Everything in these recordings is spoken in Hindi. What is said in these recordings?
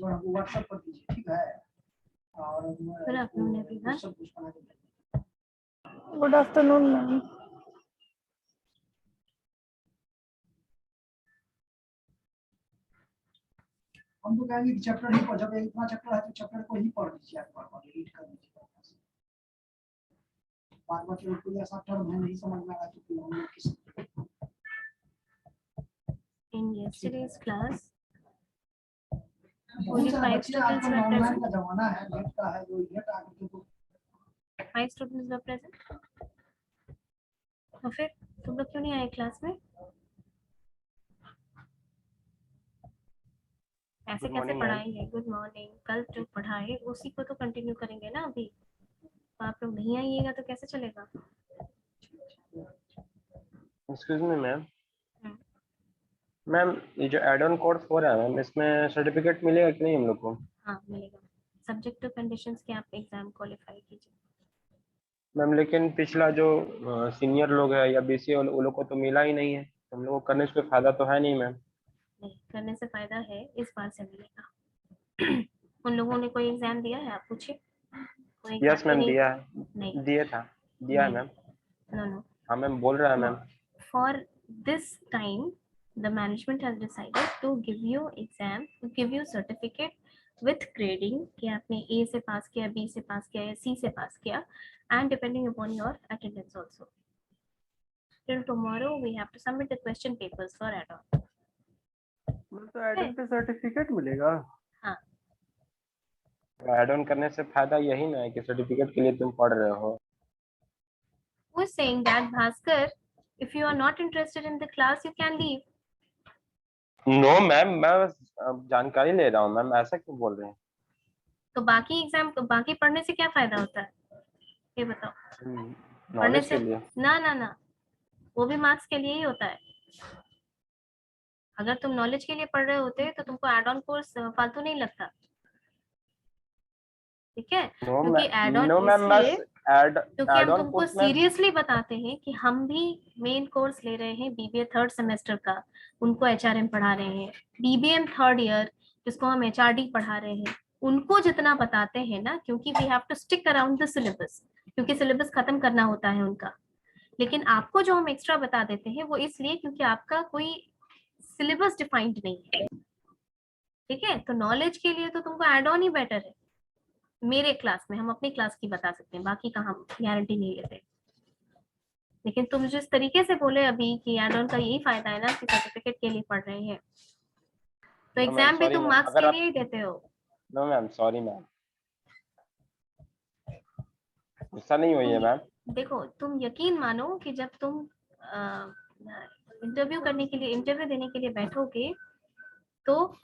व्हाट्सएप पर दीजिए, ठीक है। और good afternoon everyone. Good afternoon ma'am. हम तो कहेंगे कि चैप्टर ही पढ़, जब इतना चैप्टर है तो चैप्टर को ही पढ़ लीजिए, आप रीड कर लीजिए। बाद में कोई ऐसा टर्म है नहीं समझ में आ रहा कि हम लोग किस In yesterday's class, only 5 students were present. का जमाना है, नेट का है, जो नेट आके तो 5 students were present. तो फिर तुम लोग क्यों नहीं आए क्लास में? ऐसे कैसे पढ़ाएंगे? Good morning. कल जो पढ़ाए उसी को तो कंटिन्यू करेंगे ना अभी। तो आप लोग नहीं आइएगा तो कैसे चलेगा? Excuse me ma'am. मैम ये जो एड ऑन कोर्स हो रहा है मैम, इसमें सर्टिफिकेट मिलेगा कि नहीं हम लोग को? हाँ मिलेगा। सब्जेक्ट टू कंडीशंस के आप एग्जाम क्वालिफाई कीजिए। मैम लेकिन पिछला जो सीनियर लोग है या बीसीए उन लोग को तो मिला ही नहीं है, हम लोग को करने से कोई फायदा तो है नहीं मैम। नहीं, करने से फायदा है, इस बार से मिलेगा। उन लोगों ने कोई एग्जाम दिया है? आप पूछिए। यस मैम दिया है। नहीं दिया है मैम। नो हाँ मैम बोल रहा है ma'am. For this time the management has decided to give you exam, to give you certificate with grading कि आपने A से पास किया, B से पास किया या C से पास किया, and depending upon your attendance also. Till tomorrow we have to submit the question papers for add-on. तो एड-ऑन पे सर्टिफिकेट मिलेगा? हाँ। एड ऑन करने से फायदा यही ना है कि सर्टिफिकेट के लिए तुम पढ़ रहे हो। Who is saying that, Bhaskar? If you are not interested in the class, you can leave. No ma'am, मैं बस जानकारी ले रहा हूँ मैम, ऐसा क्यों बोल रहे हैं? तो बाकी एग्जाम, बाकी पढ़ने से क्या फायदा होता है ये बताओ? पढ़ने से ना वो भी मार्क्स के लिए ही होता है। अगर तुम नॉलेज के लिए पढ़ रहे होते तो तुमको एड ऑन कोर्स फालतू नहीं लगता, ठीक है? क्योंकि एड ऑन इसलिए क्योंकि हम तुमको सीरियसली बताते हैं कि हम भी मेन कोर्स ले रहे हैं बीबीए थर्ड सेमेस्टर का, उनको एचआरएम पढ़ा रहे हैं। बीबीएम थर्ड ईयर जिसको हम एचआरडी पढ़ा रहे हैं, उनको जितना बताते हैं ना, क्योंकि we have to stick around the syllabus, क्योंकि सिलेबस खत्म करना होता है उनका। लेकिन आपको जो हम एक्स्ट्रा बता देते हैं वो इसलिए क्योंकि आपका कोई सिलेबस डिफाइंड नहीं है, ठीक है? तो नॉलेज के लिए तो तुमको एड ऑन ही बेटर है। मेरे क्लास में हम अपनी क्लास की बता सकते हैं, बाकी का हम गारंटी नहीं लेते। लेकिन तुम जिस तरीके से बोले अभी कि एड ऑन का यही फायदा है ना कि सर्टिफिकेट के लिए पढ़ रहे हैं, तो एग्जाम भी तुम मार्क्स के लिए ही देते हो। नो मैम, सॉरी मैम, गुस्सा नहीं हुई है मैम। देखो तुम यकीन मानो कि जब तुम इंटरव्यू देने के लिए बैठोगे तो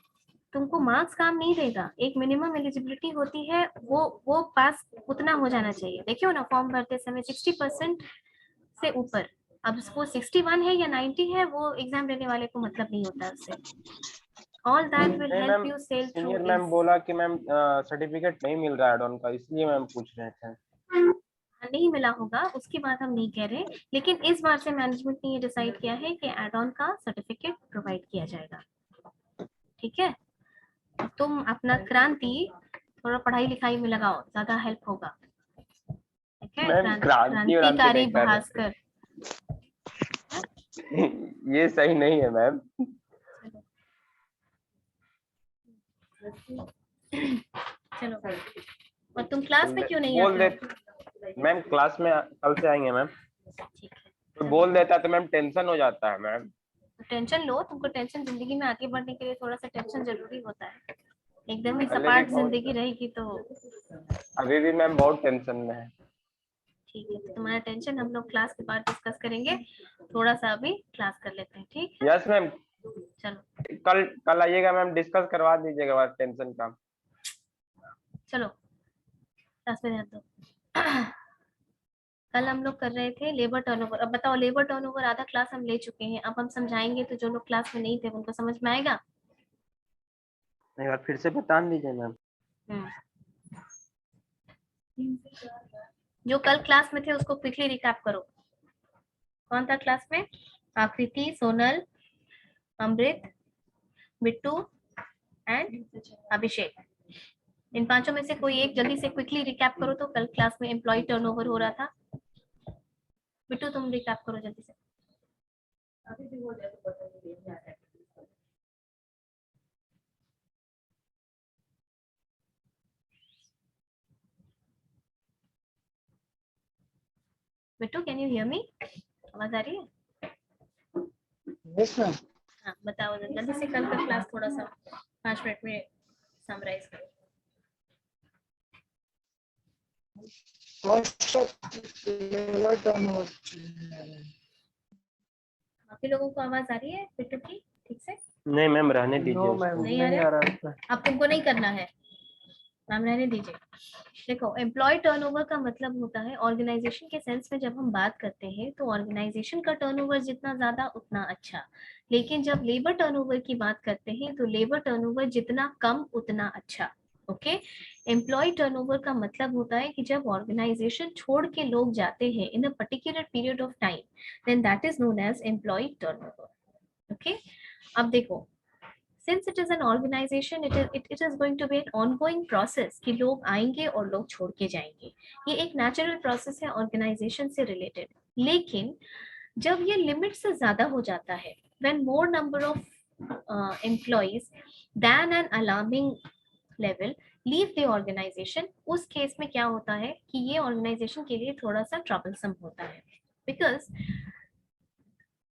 तुमको मार्क्स काम नहीं देगा। एक मिनिमम एलिजिबिलिटी होती है, वो पास उतना हो जाना चाहिए। देखियो ना, फॉर्म भरते समय 60% से ऊपर अब उसको 61 है या 90 है वो एग्जाम देने वाले को मतलब नहीं होता उससे। All that will help you sail through senior ma'am बोला कि मैम सर्टिफिकेट नहीं मिल रहा है एड ऑन का, इसलिए मैम पूछ रहे थे। नहीं मिला होगा उसकी बात हम नहीं कह रहे, लेकिन इस बार से मैनेजमेंट ने ये डिसाइड किया है कि एड ऑन का सर्टिफिकेट प्रोवाइड किया जाएगा। ठीक है, तुम अपना क्रांति थोड़ा पढ़ाई लिखाई में लगाओ, ज्यादा हेल्प होगा। ठीक है, क्रांतिकारी भास्कर ये सही नहीं है मैम। चलो, और तुम क्लास में क्यों नहीं आते हो? मैम क्लास में कल से आएंगे मैम। ठीक है, तो बोल देता तो मैम टेंशन हो जाता है मैम। टेंशन लो, तुमको टेंशन जिंदगी में आगे बढ़ने के लिए थोड़ा सा टेंशन जरूरी होता है। एकदम ही सपाट जिंदगी रहेगी तो अभी भी मैम बहुत टेंशन में है। ठीक है, तो तुम्हारा टेंशन हम लोग क्लास के बाद डिस्कस करेंगे, थोड़ा सा अभी क्लास कर लेते हैं। ठीक है, यस मैम। चलो कल आइएगा मैम, डिस्कस करवा दीजिएगा बात टेंशन का। चलो क्लास में रहते हो। कल हम लोग कर रहे थे लेबर टर्नओवर। अब बताओ, लेबर टर्नओवर आधा क्लास हम ले चुके हैं, अब हम समझाएंगे तो जो लोग क्लास में नहीं थे उनको समझ में आएगा। एक बार फिर से बता दीजिए मैम। जो कल क्लास में थे उसको क्विकली रिकैप करो। कौन था क्लास में? आकृति, सोनल, अमृत, बिट्टू एंड अभिषेक। इन पांचों में से कोई एक जल्दी से क्विकली रिकैप करो। तो कल क्लास में एम्प्लॉय टर्नओवर हो रहा था। बिट्टू तुम रिकैप करो जल्दी से। Bittu can you hear me? आवाज आ रही है? Yes ma'am. हाँ बताओ जल्दी से, कल का क्लास थोड़ा सा 5 मिनट में समराइज करो। बाकी लोगों को आवाज आ रही है बिट्टू की ठीक से? नहीं मैम, रहने दीजिए। नहीं आ रहा है? अब तुमको नहीं करना है मैम, रहने दीजिए। देखो, एम्प्लॉय टर्नओवर का मतलब होता है ऑर्गेनाइजेशन के सेंस में जब हम बात करते हैं तो ऑर्गेनाइजेशन का टर्नओवर जितना ज्यादा उतना अच्छा, लेकिन जब लेबर टर्नओवर की बात करते हैं तो लेबर टर्नओवर जितना कम उतना अच्छा। ओके, एम्प्लॉय टर्नओवर का मतलब होता है कि जब ऑर्गेनाइजेशन छोड़ के लोग जाते हैं in a particular period of time, then that is known as employee turnover. Okay, अब देखो, since it is an organization, it is going to be an ongoing process कि लोग आएंगे और लोग छोड़ के जाएंगे। ये एक नेचुरल प्रोसेस है ऑर्गेनाइजेशन से रिलेटेड। लेकिन जब ये लिमिट से ज्यादा हो जाता है, when more number of employees than an alarming level leave the organization, उस केस में क्या होता है कि ये ऑर्गेनाइजेशन के लिए थोड़ा सा ट्रबलसम होता है, because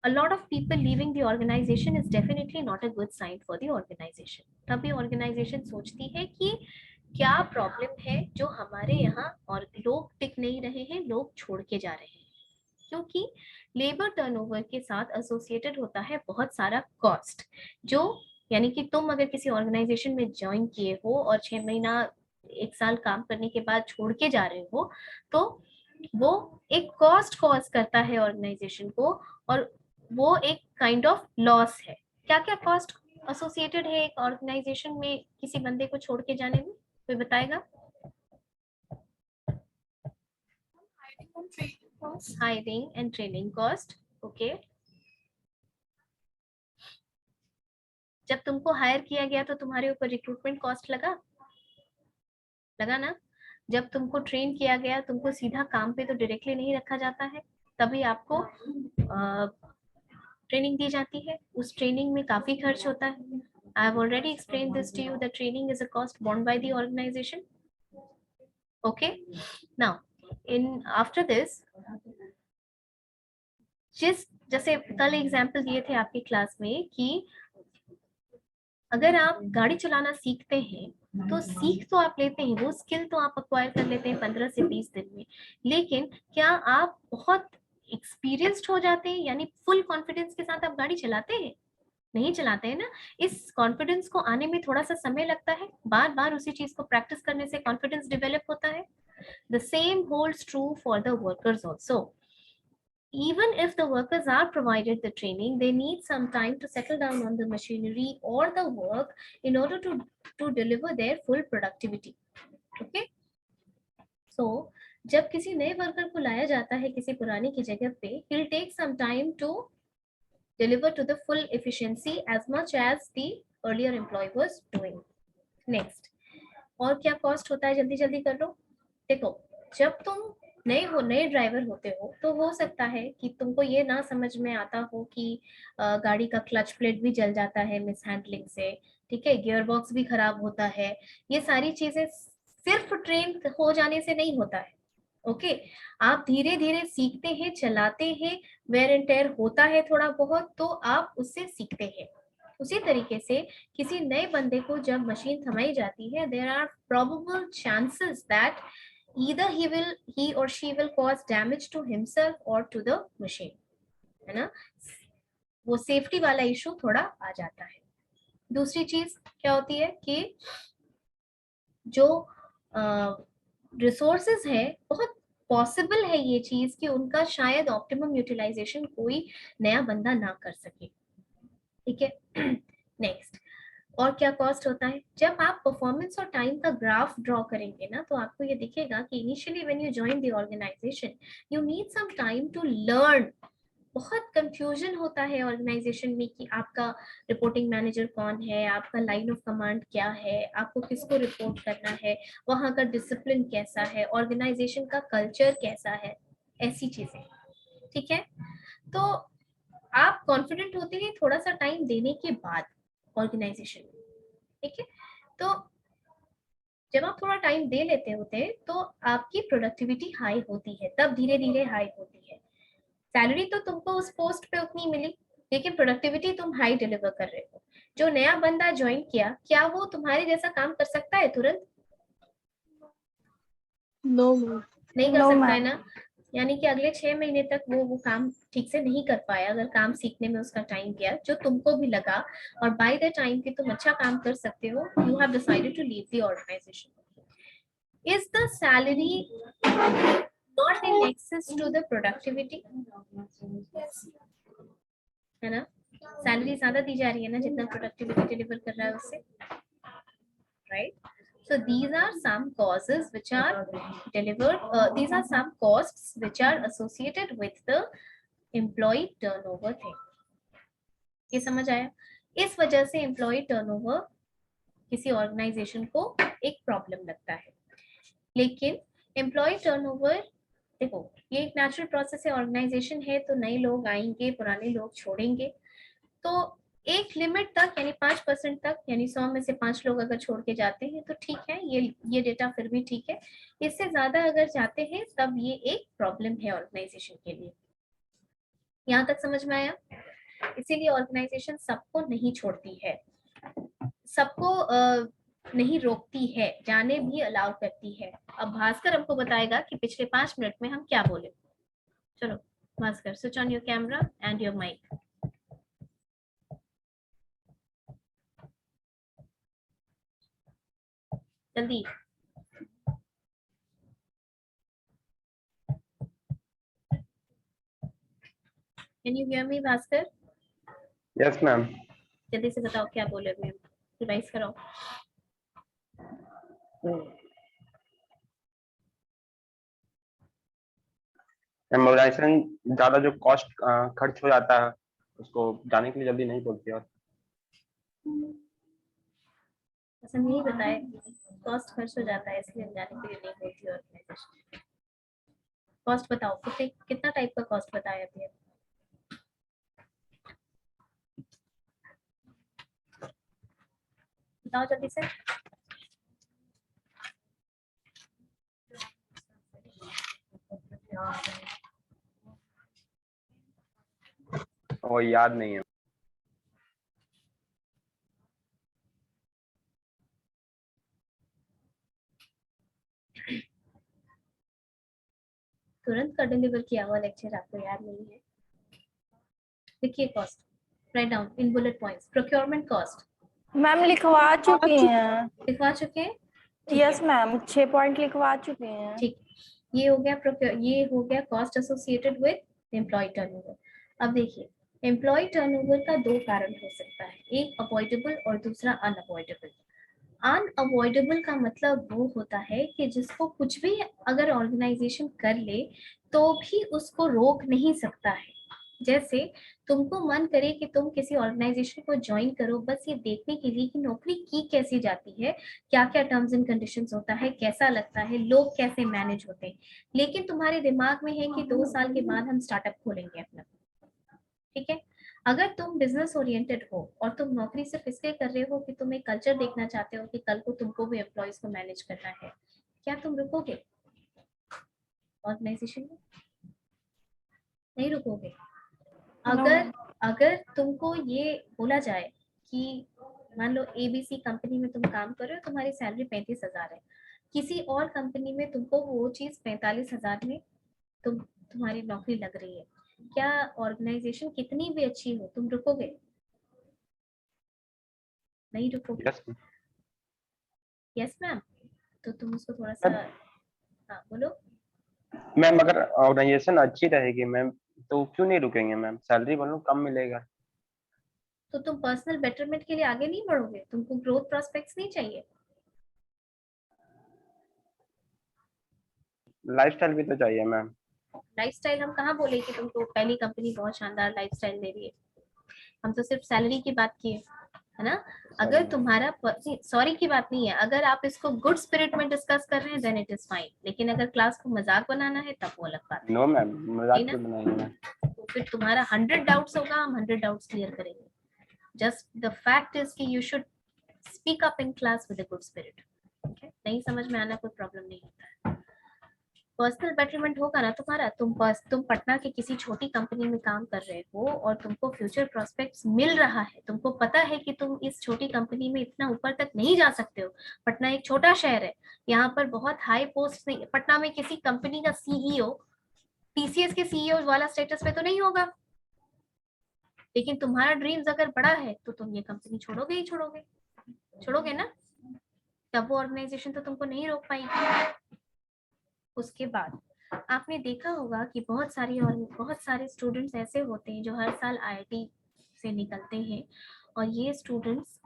a lot of people leaving the organization is definitely not a good sign for the organization. तभी organization सोचती है कि क्या प्रॉब्लम है जो हमारे यहाँ और लोग टिक नहीं रहे हैं, लोग छोड़ के जा रहे हैं। क्योंकि लेबर टर्नओवर के साथ एसोसिएटेड होता है बहुत सारा कॉस्ट, जो यानी कि तुम अगर किसी ऑर्गेनाइजेशन में ज्वाइन किए हो और 6 महीना 1 साल काम करने के बाद छोड़ के जा रहे हो, तो वो एक कॉस्ट कॉज करता है ऑर्गेनाइजेशन को, और वो एक काइंड ऑफ लॉस है। क्या क्या कॉस्ट एसोसिएटेड है एक ऑर्गेनाइजेशन में किसी बंदे को छोड़ के जाने में, कोई बताएगा? Hiring and training cost. Okay, जब तुमको हायर किया गया तो तुम्हारे ऊपर रिक्रूटमेंट कॉस्ट लगा ना? जब तुमको ट्रेन किया गया, तुमको सीधा काम पे तो डायरेक्टली नहीं रखा जाता है, तभी आपको ट्रेनिंग दी जाती है। उस ट्रेनिंग में काफी खर्च होता है। I have already explained this to you that training is a cost borne by the organization. Okay, now after this, जैसे कल एग्जाम्पल दिए थे आपकी क्लास में कि अगर आप गाड़ी चलाना सीखते हैं तो सीख तो आप लेते हैं, वो स्किल तो आप अक्वायर कर लेते हैं 15 से 20 दिन में, लेकिन क्या आप बहुत एक्सपीरियंस्ड हो जाते हैं, यानी फुल कॉन्फिडेंस के साथ आप गाड़ी चलाते हैं? नहीं चलाते हैं ना। इस कॉन्फिडेंस को आने में थोड़ा सा समय लगता है, बार बार उसी चीज को प्रैक्टिस करने से कॉन्फिडेंस डेवलप होता है। The same holds true for the workers also. even if the workers are provided the training, they need some time to settle down on the machinery or the work in order to deliver their full productivity. Okay, so जब किसी नए वर्कर को लाया जाता है किसी पुराने की जगह पे, he'll take some time to deliver to the full efficiency as much as the earlier employee was doing. Next, और क्या कॉस्ट होता है, जल्दी जल्दी कर लो। देखो, जब तुम नए ड्राइवर होते हो तो हो सकता है कि तुमको ये ना समझ में आता हो कि गाड़ी का क्लच प्लेट भी जल जाता है मिस हैंडलिंग से, ठीक है, गियर बॉक्स भी खराब होता है। ये सारी चीजें सिर्फ ट्रेन हो जाने से नहीं होता है। ओके, आप धीरे धीरे सीखते हैं, चलाते हैं, वेयर एंड टेयर होता है थोड़ा बहुत, तो आप उससे सीखते हैं। उसी तरीके से किसी नए बंदे को जब मशीन थमाई जाती है, there are probable chances that either he or she will cause damage to himself or to the machine, है ना, वो सेफ्टी वाला इशू थोड़ा आ जाता है। दूसरी चीज क्या होती है कि जो रिसोर्सेज है, बहुत पॉसिबल है ये चीज कि उनका शायद ऑप्टिमम यूटिलाइजेशन कोई नया बंदा ना कर सके, ठीक है। नेक्स्ट, और क्या कॉस्ट होता है, जब आप परफॉर्मेंस और टाइम का ग्राफ ड्रॉ करेंगे ना, तो आपको ये दिखेगा कि initially when you join the organization you need some time to learn. बहुत कंफ्यूजन होता है ऑर्गेनाइजेशन में कि आपका रिपोर्टिंग मैनेजर कौन है, आपका लाइन ऑफ कमांड क्या है, आपको किसको रिपोर्ट करना है, वहाँ का डिसिप्लिन कैसा है, ऑर्गेनाइजेशन का कल्चर कैसा है, ऐसी चीजें, ठीक है। तो आप कॉन्फिडेंट होते हैं थोड़ा सा टाइम देने के बाद ऑर्गेनाइजेशन में, ठीक है। तो जब आप थोड़ा टाइम दे लेते होते हैं तो आपकी प्रोडक्टिविटी हाई होती है, तब धीरे धीरे हाई होती है। सैलरी तो तुमको उस पोस्ट पे उतनी मिली, लेकिन प्रोडक्टिविटी तुम हाई डिलीवर कर रहे हो। जो नया बंदा ज्वाइन किया, क्या वो तुम्हारे जैसा काम कर सकता है तुरंत? नो, नहीं कर सकता है ना, यानी कि अगले 6 महीने तक वो काम ठीक से नहीं कर पाया, अगर काम सीखने में उसका टाइम गया जो तुमको भी लगा, और बाय द टाइम कि तुम अच्छा काम कर सकते हो, you have decided to leave the organization. Is the salary not in excess to the productivity, है ना, सैलरी ज्यादा दी जा रही है ना जितना प्रोडक्टिविटी डिलीवर कर रहा है उससे, right. So these are some causes which are delivered, these are some costs which are associated with the employee turnover thing. ये समझ आया? इस वजह से employee turnover किसी organization को एक problem लगता है। लेकिन employee turnover, देखो, ये एक natural process है, organization है तो नए लोग आएंगे, पुराने लोग छोड़ेंगे, तो एक लिमिट तक यानी 5% तक, यानी 100 में से 5 लोग अगर छोड़ के जाते हैं तो ठीक है, ये डेटा फिर भी ठीक है। इससे ज्यादा अगर जाते हैं तब ये एक प्रॉब्लम है ऑर्गेनाइजेशन के लिए। यहाँ तक समझ में आया? इसीलिए ऑर्गेनाइजेशन सबको नहीं छोड़ती है, सबको नहीं रोकती है, जाने भी अलाउ करती है। अब भास्कर हमको बताएगा कि पिछले 5 मिनट में हम क्या बोले। चलो Bhaskar, switch on your camera and your mic. जल्दी। Can you hear me, Bhaskar? Yes, ma'am. जल्दी से बताओ क्या बोले मैं, रिवाइज कराओ। ऑर्गेनाइजेशन ज्यादा जो कॉस्ट खर्च हो जाता है उसको जाने के लिए जल्दी नहीं बोलती। और ऐसा नहीं बताए, कॉस्ट खर्च हो जाता है इसलिए जाने के लिए नहीं बोलती ऑर्गेनाइजेशन। कॉस्ट बताओ, कितना टाइप का कॉस्ट बताया अभी? बताओ जल्दी से। वो याद नहीं है। तुरंत का डिलीवर किया हुआ लेक्चर आपको याद नहीं है? देखिए cost, write down in bullet points. Procurement cost ma'am लिखवा चुके हैं। लिखवा चुके हैं? यस मैम, 6 पॉइंट लिखवा चुके हैं। ठीक, ये हो गया cost associated with employ turnover. अब देखिए, एम्प्लॉय टर्नओवर का दो कारण हो सकता है, एक अवॉइडेबल और दूसरा अनअवॉइडेबल। अनअवॉइडेबल का मतलब वो होता है कि जिसको कुछ भी अगर ऑर्गेनाइजेशन कर ले तो भी उसको रोक नहीं सकता है। जैसे तुमको मन करे कि तुम किसी ऑर्गेनाइजेशन को ज्वाइन करो बस ये देखने के लिए कि नौकरी की कैसी जाती है, क्या क्या टर्म्स एंड कंडीशंस होता है, कैसा लगता है, लोग कैसे मैनेज होते हैं, लेकिन तुम्हारे दिमाग में है कि 2 साल के बाद हम स्टार्टअप खोलेंगे अपना। ठीक है, अगर तुम बिजनेस ओरिएंटेड हो और तुम नौकरी सिर्फ इसलिए कर रहे हो कि तुम एक कल्चर देखना चाहते हो कि कल को तुमको भी एम्प्लॉयज को मैनेज करना है, क्या तुम रुकोगे ऑर्गेनाइजेशन में? नहीं रुकोगे। अगर तुमको ये बोला जाए कि मान लो एबीसी कंपनी में तुम काम कर रहे हो, तुम्हारी सैलरी 35,000 है, किसी और कंपनी में तुमको वो चीज 45,000 में तुम्हारी नौकरी लग रही है, क्या ऑर्गेनाइजेशन कितनी भी अच्छी हो तुम रुकोगे? नहीं रुकोगे। यस मैम, तो तुम उसको थोड़ा सा, हाँ बोलो मैम। अगर ऑर्गेनाइजेशन अच्छी रहेगी मैम तो क्यों नहीं रुकेंगे मैम, सैलरी बोलो कम मिलेगा तो तुम पर्सनल बेटरमेंट के लिए आगे नहीं बढ़ोगे? तुमको ग्रोथ प्रोस्पेक्ट्स नहीं चाहिए? लाइफस्टाइल भी तो चाहिए मैम। लाइफस्टाइल हम कहाँ बोले कि तुमको पहली कंपनी बहुत शानदार लाइफस्टाइल दे रही है, हम तो सिर्फ सैलरी की बात किए, है ना। अगर तुम्हारा सॉरी की बात नहीं है, अगर आप इसको गुड स्पिरिट में डिस्कस कर रहे हैं देन इट इज फाइन, लेकिन अगर क्लास को मजाक बनाना है तब वो अलग बात है। नो मैम, मजाक क्यों बनाएंगे? तो फिर तुम्हारा 100 डाउट्स होगा, हम 100 डाउट्स क्लियर करेंगे। जस्ट द फैक्ट इज कि you should speak up in class with a good spirit. नहीं समझ में आना कोई प्रॉब्लम नहीं होता है। पर्सनल बेटरमेंट होगा ना तुम्हारा, तुम पटना की किसी छोटी कंपनी में काम कर रहे हो और तुमको फ्यूचर प्रोस्पेक्ट्स मिल रहा है, तुमको पता है कि तुम इस छोटी कंपनी में इतना ऊपर तक नहीं जा सकते हो। पटना एक छोटा शहर है, यहाँ पर बहुत हाई पोस्ट नहीं, पटना में किसी कंपनी का सीईओ टीसीएस के सीईओ वाला स्टेटस पे तो नहीं होगा, लेकिन तुम्हारा ड्रीम्स अगर बड़ा है तो तुम ये कंपनी छोड़ोगे ही छोड़ोगे ना, तब वो ऑर्गेनाइजेशन तो तुमको नहीं रोक पाएगी। उसके बाद आपने देखा होगा कि बहुत सारे स्टूडेंट्स ऐसे होते हैं जो हर साल आईआईटी से निकलते हैं और ये स्टूडेंट्स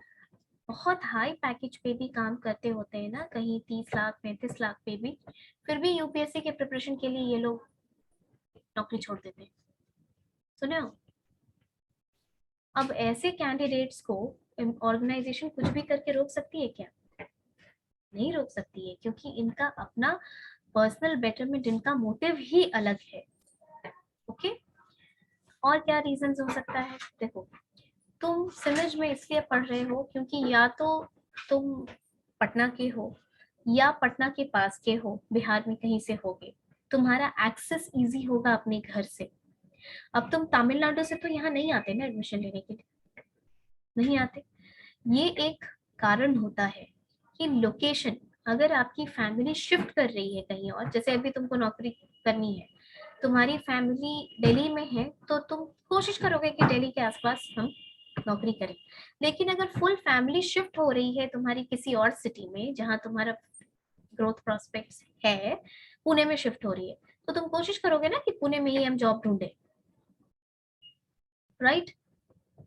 बहुत हाई पैकेज पे भी काम करते होते हैं ना, कहीं 30 लाख 35 लाख पे भी, फिर भी यूपीएससी के प्रिपरेशन के लिए ये लोग नौकरी छोड़ देते हैं। सुने हो? अब ऐसे कैंडिडेट्स को ऑर्गेनाइजेशन कुछ भी करके रोक सकती है क्या? नहीं रोक सकती है, क्योंकि इनका अपना पर्सनल बेटरमेंट, इनका मोटिव ही अलग है। ओके, और क्या रीजंस हो सकता है? देखो, तुम सिमज में इसलिए पढ़ रहे हो क्योंकि या तो तुम पटना के हो या पटना के पास के हो, बिहार में कहीं से होगे, तुम्हारा एक्सेस इजी होगा अपने घर से। अब तुम तमिलनाडु से तो यहाँ नहीं आते ना एडमिशन लेने के लिए, नहीं आते। ये एक कारण होता है कि लोकेशन, अगर आपकी फैमिली शिफ्ट कर रही है कहीं और, जैसे अभी तुमको नौकरी करनी है, तुम्हारी फैमिली दिल्ली में है तो तुम कोशिश करोगे कि दिल्ली के आसपास हम नौकरी करें, लेकिन अगर फुल फैमिली शिफ्ट हो रही है तुम्हारी किसी और सिटी में जहां तुम्हारा ग्रोथ प्रोस्पेक्ट्स है, पुणे में शिफ्ट हो रही है, तो तुम कोशिश करोगे ना कि पुणे में ही हम जॉब ढूंढे, right?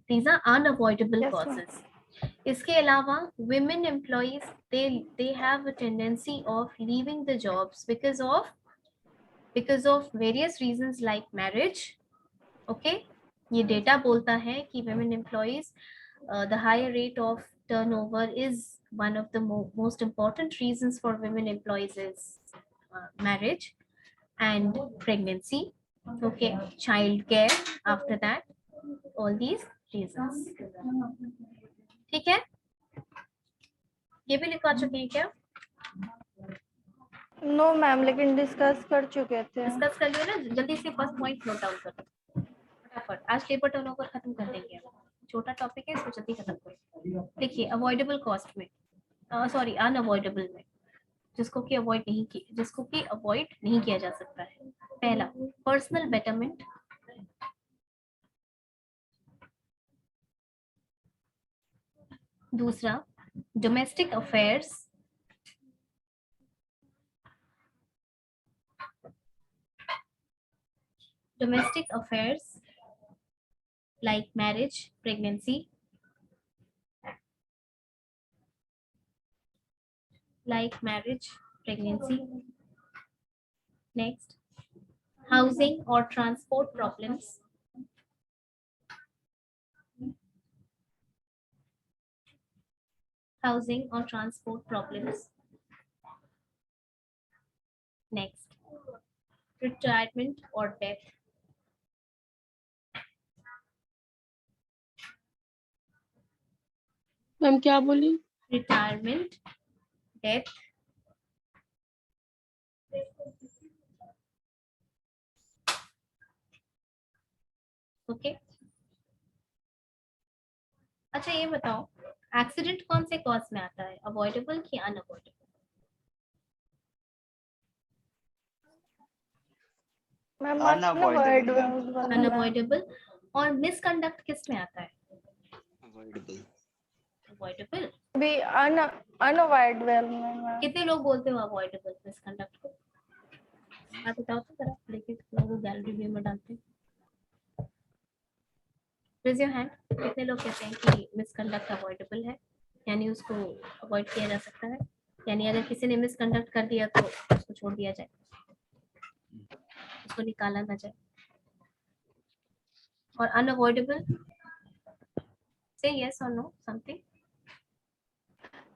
These are unavoidable causes. इसके अलावा women employees they have a tendency of leaving the jobs because of various reasons like marriage. Okay, ये डेटा बोलता है कि women employees the higher rate of turnover is one of the most important reasons for women employees is marriage and pregnancy. Okay, child care after that, all these reasons. ठीक है, ये भी लिखवा चुके हैं क्या? नो मैम, लेकिन डिस्कस कर चुके थे। डिस्कस कर लियो ना, जल्दी से फर्स्ट पॉइंट नोट डाउन करो फटाफट, आज लेबर टर्नओवर खत्म कर देंगे। छोटा टॉपिक है इसको जल्दी खत्म करो। देखिए, अवॉइडेबल कॉस्ट में, सॉरी अनअवॉइडेबल में, जिसको कि अवॉइड नहीं किया जा सकता है। पहला, पर्सनल बेटरमेंट। दूसरा, domestic affairs. domestic affairs like marriage, pregnancy, like marriage, pregnancy. Next, housing or transport problems. Housing or transport problems. Next, retirement or death. Ma'am क्या बोली? Retirement, death. ओके अच्छा ये बताओ, एक्सीडेंट कौन से कॉज में आता है, अवॉइडेबल कि अनअवॉइडेबल? Ma'am Unavoidable. अनअवॉइडेबल। और मिसकंडक्ट किस में आता है? Avoidable. अवॉइडेबल। भी अनअवॉइडेबल में। कितने लोग बोलते हो अवॉइडेबल मिसकंडक्ट को? आप बताओ तो जरा, लेकिन लोग गैलरी व्यू में डालते हैं। रेज योर हैंड, कितने लोग कहते हैं कि मिसकंडक्ट अवॉइडेबल है, यानी उसको अवॉइड किया जा सकता है, यानी अगर किसी ने मिसकंडक्ट कर दिया तो उसको छोड़ दिया जाए, उसको निकाला ना जाए। और अनअवॉइडेबल, से यस और know something.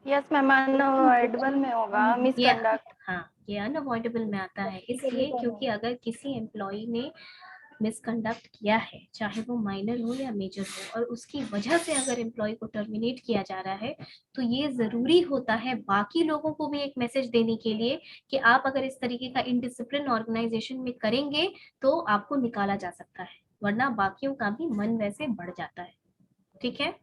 Yes ma'am, unavoidable में होगा मिसकंडक्ट। हाँ, ये अनअवॉइडेबल में आता है इसलिए क्योंकि अगर किसी एम्प्लॉय ने मिसकंडक्ट किया है, चाहे वो माइनर हो या मेजर हो, और उसकी वजह से अगर एम्प्लॉय को टर्मिनेट किया जा रहा है, तो ये जरूरी होता है बाकी लोगों को भी एक मैसेज देने के लिए कि आप अगर इस तरीके का इनडिसिप्लिन ऑर्गेनाइजेशन में करेंगे तो आपको निकाला जा सकता है, वरना बाकियों का भी मन वैसे बढ़ जाता है। ठीक है,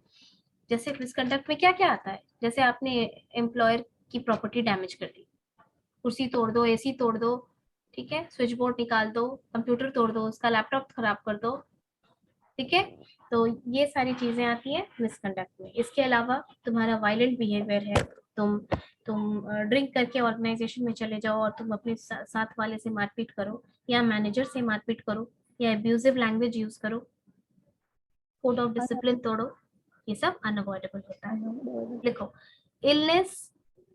जैसे मिसकंडक्ट में क्या क्या आता है, जैसे आपने एम्प्लॉयर की प्रॉपर्टी डैमेज कर दी, कुर्सी तोड़ दो, एसी तोड़ दो, ठीक है, स्विच बोर्ड निकाल दो, कंप्यूटर तोड़ दो, उसका लैपटॉप खराब कर दो, ठीक है, तो ये सारी चीजें आती हैं मिसकंडक्ट में। इसके अलावा तुम्हारा वायलेंट बिहेवियर है, तुम ड्रिंक करके ऑर्गेनाइजेशन में चले जाओ और तुम अपने साथ वाले से मारपीट करो, या मैनेजर से मारपीट करो, या एब्यूजिव लैंग्वेज यूज करो, कोड ऑफ डिसिप्लिन तोड़ो, ये सब अनअवॉइडेबल होता है। लिखो, इलनेस,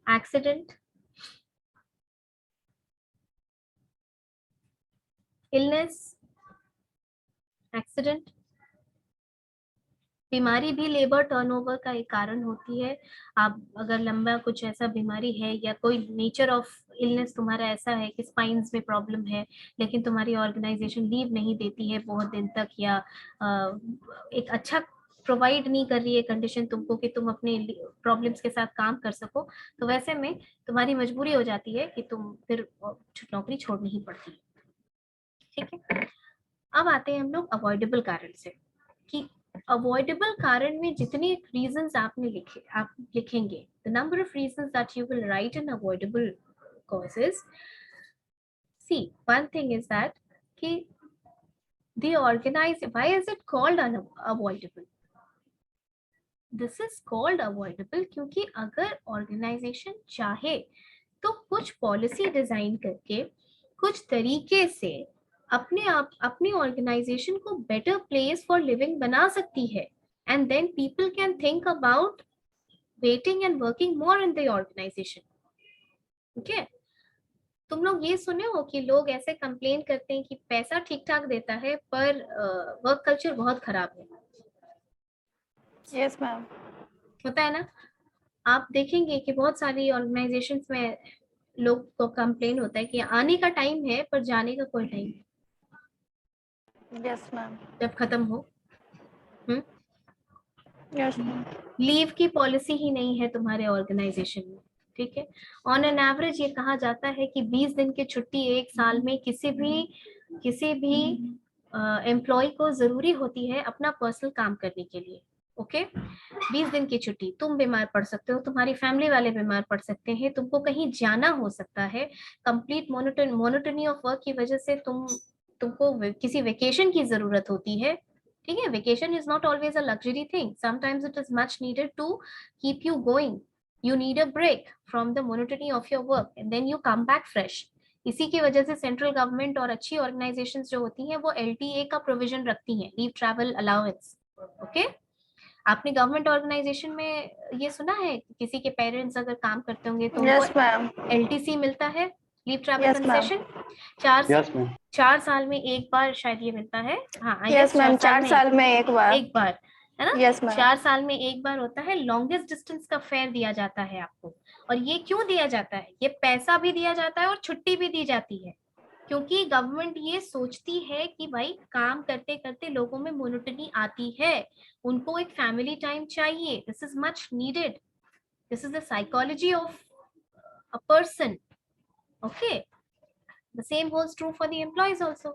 एक्सीडेंट, इलनेस, एक्सीडेंट, बीमारी भी लेबर टर्नओवर का एक कारण होती है। आप अगर लंबा कुछ ऐसा बीमारी है या कोई नेचर ऑफ इलनेस तुम्हारा ऐसा है कि स्पाइन्स में प्रॉब्लम है, लेकिन तुम्हारी ऑर्गेनाइजेशन लीव नहीं देती है बहुत दिन तक, या एक अच्छा प्रोवाइड नहीं कर रही है कंडीशन तुमको कि तुम अपने प्रॉब्लम्स के साथ काम कर सको, तो वैसे में तुम्हारी मजबूरी हो जाती है कि तुम फिर नौकरी छोड़नी ही पड़ती है। ठीक है, अब आते हैं हम लोग अवॉइडेबल कारण से, कि अवॉइडेबल कारण में जितने रीजंस आपने लिखे, आप लिखेंगे, the number of reasons that you will write in avoidable causes, see one thing is that कि the organize, why is it called unavoidable? This is called avoidable क्योंकि अगर ऑर्गेनाइजेशन चाहे तो कुछ पॉलिसी डिजाइन करके कुछ तरीके से अपने आप अपनी ऑर्गेनाइजेशन को बेटर प्लेस फॉर लिविंग बना सकती है, and then people can think about waiting and working more in the organization. Okay, तुम लोग ये सुने हो कि लोग ऐसे कंप्लेन करते हैं कि पैसा ठीक ठाक देता है पर वर्क कल्चर बहुत खराब है। यस मैम, होता है ना, आप देखेंगे कि बहुत सारी ऑर्गेनाइजेशंस में लोग को कंप्लेन होता है कि आने का टाइम है पर जाने का कोई टाइम नहीं, यस मैम, जब खत्म हो। यस मैम, लीव की पॉलिसी ही नहीं है तुम्हारे ऑर्गेनाइजेशन में। ठीक है, ऑन एन एवरेज ये कहा जाता है कि 20 दिन की छुट्टी एक साल में किसी भी एम्प्लॉय को जरूरी होती है अपना पर्सनल काम करने के लिए। ओके, 20 दिन की छुट्टी, तुम बीमार पड़ सकते हो, तुम्हारी फैमिली वाले बीमार पड़ सकते हैं, तुमको कहीं जाना हो सकता है, कंप्लीट मोनोटोनी ऑफ वर्क की वजह से तुमको किसी वेकेशन की जरूरत होती है। ठीक है, vacation is not always a luxury thing, sometimes it is much needed to keep you going, you need a break from the monotony of your work and then you come back fresh. इसी की वजह से सेंट्रल गवर्नमेंट और अच्छी ऑर्गेनाइजेशंस जो होती हैं वो LTA का प्रोविजन रखती हैं, लीव ट्रैवल अलाउंस। ओके, आपने गवर्नमेंट ऑर्गेनाइजेशन में ये सुना है कि किसी के पेरेंट्स अगर काम करते होंगे तो Yes, उनको ma'am. LTC मिलता है, leave travel Yes, ma'am. Concession. Yes ma'am. 4 साल में एक बार शायद ये मिलता है। हाँ, I Yes, guess ma'am. 4 साल में एक बार. एक बार, है ना? Yes, ma'am. 4 साल में एक बार होता है। लॉन्गेस्ट डिस्टेंस का फेयर दिया जाता है आपको। और ये क्यों दिया जाता है? ये पैसा भी दिया जाता है और छुट्टी भी दी जाती है, क्योंकि गवर्नमेंट ये सोचती है कि भाई काम करते करते लोगों में मोनोटनी आती है, उनको एक फैमिली टाइम चाहिए। This is much needed, this is the psychology of a person. Okay, the same holds true for the employees also,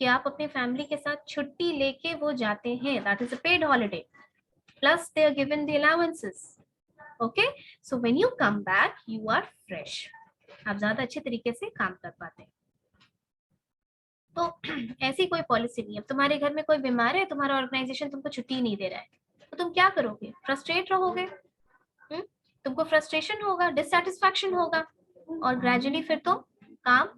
कि आप अपने फैमिली के साथ छुट्टी लेके वो जाते हैं, that is a paid holiday, plus they are given the allowances. Okay, so when you come back you are fresh, आप ज्यादा अच्छे तरीके से काम कर पाते हैं। तो ऐसी कोई पॉलिसी नहीं है। अब तुम्हारे घर में कोई बीमार है, तुम्हारा ऑर्गेनाइजेशन तुमको छुट्टी नहीं दे रहा है, तो तुम क्या करोगे? फ्रस्ट्रेट रहोगे, तुमको फ्रस्ट्रेशन होगा, डिससैटिस्फैक्शन होगा, और ग्रेजुअली फिर तो काम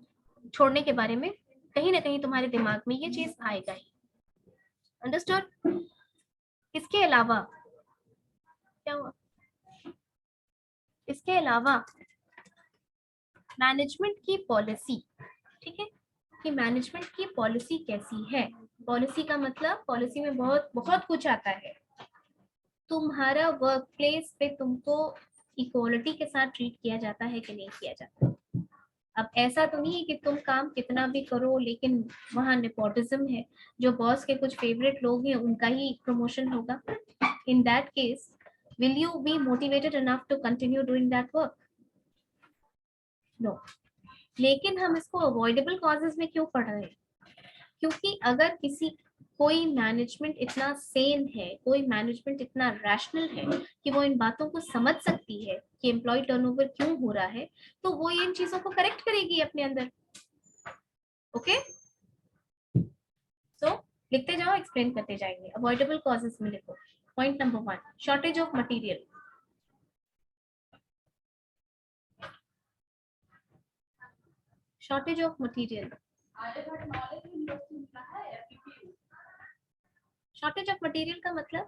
छोड़ने के बारे में कहीं ना कहीं तुम्हारे दिमाग में ये चीज आएगा ही। अंडरस्टूड? इसके अलावा क्या हुआ? इसके अलावा मैनेजमेंट की पॉलिसी, ठीक है, कि मैनेजमेंट की पॉलिसी कैसी है। पॉलिसी का मतलब, पॉलिसी में बहुत बहुत कुछ आता है। तुम्हारा वर्क प्लेस पे तुमको इक्वालिटी के साथ ट्रीट किया जाता है कि नहीं किया जाता। अब ऐसा तो नहीं है कि तुम काम कितना भी करो लेकिन वहां नेपोटिज्म है, जो बॉस के कुछ फेवरेट लोग हैं उनका ही प्रमोशन होगा। In that case will you be motivated enough to continue doing that work? No. लेकिन हम इसको अवॉइडेबल कॉजेज में क्यों पढ़ रहे हैं? क्योंकि अगर कोई मैनेजमेंट इतना सेन है, कोई मैनेजमेंट इतना रैशनल है कि वो इन बातों को समझ सकती है कि एम्प्लॉय टर्नओवर क्यों हो रहा है, तो वो इन चीजों को करेक्ट करेगी अपने अंदर। ओके, सो लिखते जाओ, एक्सप्लेन करते जाएंगे। अवॉइडेबल कॉजेज में लिखो। Point number 1, shortage of material. Shortage of material, shortage of material का मतलब,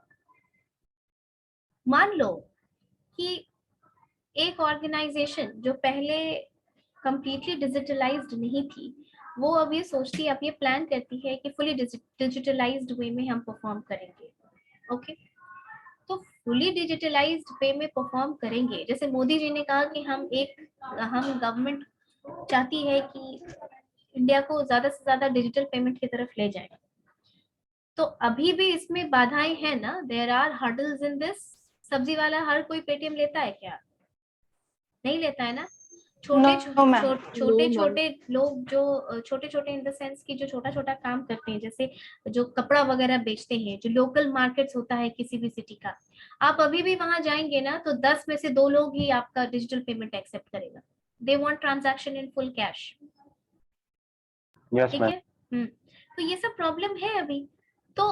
मान लो कि एक ऑर्गेनाइजेशन जो पहले कंप्लीटली डिजिटलाइज्ड नहीं थी, वो अब ये सोचती है, अब ये प्लान करती है कि फुली डिजिटलाइज्ड वे में हम परफॉर्म करेंगे। ओके, तो फुली डिजिटलाइज्ड वे में परफॉर्म करेंगे। जैसे मोदी जी ने कहा कि हम गवर्नमेंट चाहती है कि इंडिया को ज्यादा से ज्यादा डिजिटल पेमेंट की तरफ ले जाए, तो अभी भी इसमें बाधाएं हैं ना, there are hurdles in this. सब्जी वाला हर कोई पेटीएम लेता है क्या? नहीं लेता है ना। छोटे छोटे लोग जो छोटे छोटे इन द सेंस की जो छोटा छोटा काम करते हैं, जैसे जो कपड़ा वगैरह बेचते हैं, जो लोकल मार्केट्स होता है किसी भी सिटी का, आप अभी भी वहां जाएंगे ना तो 10 में से 2 लोग ही आपका डिजिटल पेमेंट एक्सेप्ट करेगा। They want transaction in full cash. ठीक है, तो ये सब प्रॉब्लम है अभी। तो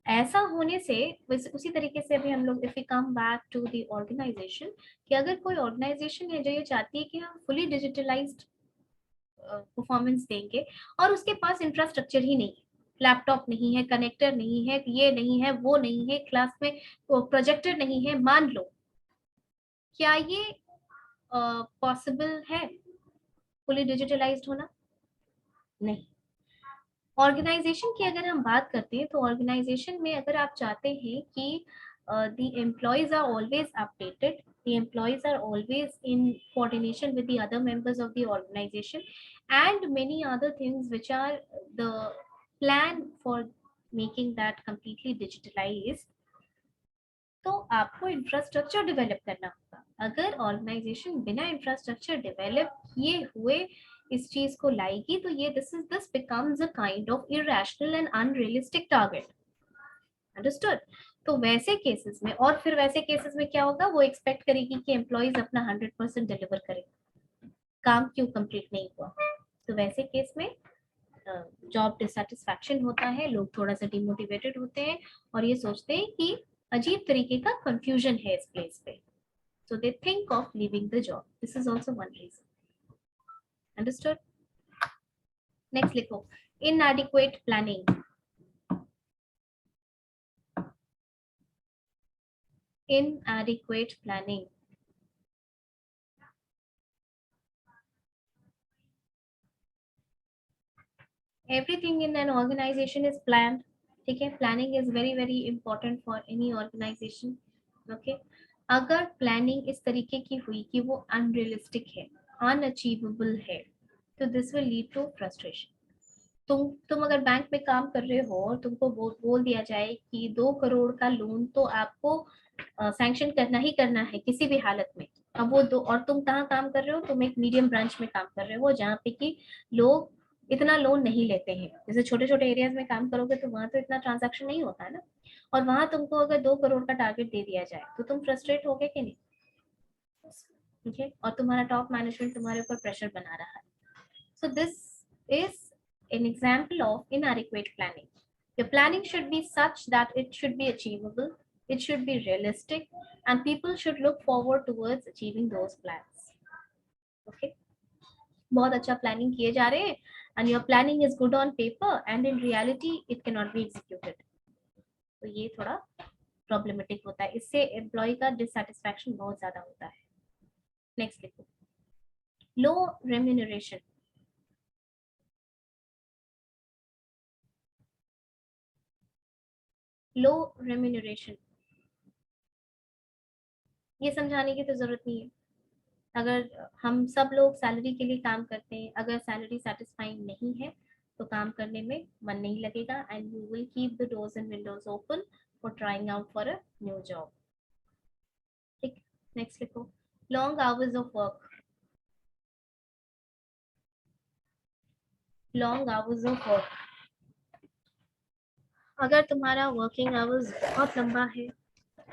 ऐसा होने से उसी तरीके से अभी हम लोग, if we come back to the organization, कि अगर कोई ऑर्गेनाइजेशन है जो ये चाहती है कि हम फुली डिजिटलाइज्ड परफॉर्मेंस देंगे और उसके पास इंफ्रास्ट्रक्चर ही नहीं है, लैपटॉप नहीं है, कनेक्टर नहीं है, ये नहीं है, वो नहीं है, क्लास में प्रोजेक्टर नहीं है, मान लो, क्या ये पॉसिबल है फुली डिजिटलाइज्ड होना? नहीं। ऑर्गेनाइजेशन की अगर हम बात करते हैं तो ऑर्गेनाइजेशन में अगर आप चाहते हैं कि the employees are always updated, the employees are always in coordination with the other members of the organization and many other things which are the plan for making that completely digitalized, तो आपको इंफ्रास्ट्रक्चर डेवलप करना होगा। अगर ऑर्गेनाइजेशन बिना इंफ्रास्ट्रक्चर डेवलप किए हुए इस चीज को लाएगी तो ये this becomes a kind of irrational and unrealistic target. Understood? तो वैसे केसेस में, और फिर वैसे केसेस में क्या होगा, वो एक्सपेक्ट करेगी कि एम्प्लॉइज अपना 100% डिलीवर करें, काम क्यों कंप्लीट नहीं हुआ। तो वैसे केस में जॉब डिससैटिस्फैक्शन होता है, लोग थोड़ा सा डिमोटिवेटेड होते हैं और ये सोचते हैं कि अजीब तरीके का कंफ्यूजन है इस प्लेस पे, so they think of leaving the job. This is also one reason. Understood? Next लिखो, inadequate planning. Inadequate planning. Everything in an organization is planned. ठीक है, planning is very very important for any organization. Okay, अगर प्लानिंग इस तरीके की हुई कि वो अनरियलिस्टिक है, अनअचीवेबल है, तो this will lead to frustration. तुम अगर बैंक में काम कर रहे हो और तुमको बोल दिया जाए कि 2 करोड़ का लोन तो आपको सैंक्शन करना ही करना है किसी भी हालत में. अब वो दो, और तुम कहाँ काम कर रहे हो, तुम एक मीडियम ब्रांच में काम कर रहे हो जहाँ पे कि लोग इतना लोन नहीं लेते हैं. जैसे छोटे छोटे एरियाज में काम करोगे तो वहां तो इतना ट्रांजैक्शन नहीं होता है ना, और वहां तुमको अगर 2 करोड़ का टारगेट दे दिया जाए तो तुम फ्रस्ट्रेट होगे कि नहीं. ठीक है, और तुम्हारा टॉप मैनेजमेंट तुम्हारे ऊपर प्रेशर बना रहा है. So this is an example of inadequate planning. Your planning should be such that it should be achievable, it should be realistic, and people should look forward towards achieving those plans. Okay, बहुत अच्छा प्लानिंग किए जा रहे हैं and your planning is good on paper and in reality it cannot be executed. तो ये थोड़ा प्रॉब्लमेटिक होता है, इससे एम्प्लॉय का डिससैटिस्फैक्शन बहुत ज्यादा होता है. नेक्स्ट लिखो, लो रेम्यूनरेशन. लो रेम्यूनरेशन, ये समझाने की तो जरूरत नहीं है. अगर हम सब लोग सैलरी के लिए काम करते हैं, अगर सैलरी सेटिस्फाइंग नहीं है तो काम करने में मन नहीं लगेगा and you will keep the doors and Windows open for trying out for a new job. ठीक, नेक्स्ट लिखो, long hours of work. Long hours of work, अगर तुम्हारा वर्किंग आवर्स बहुत लंबा है,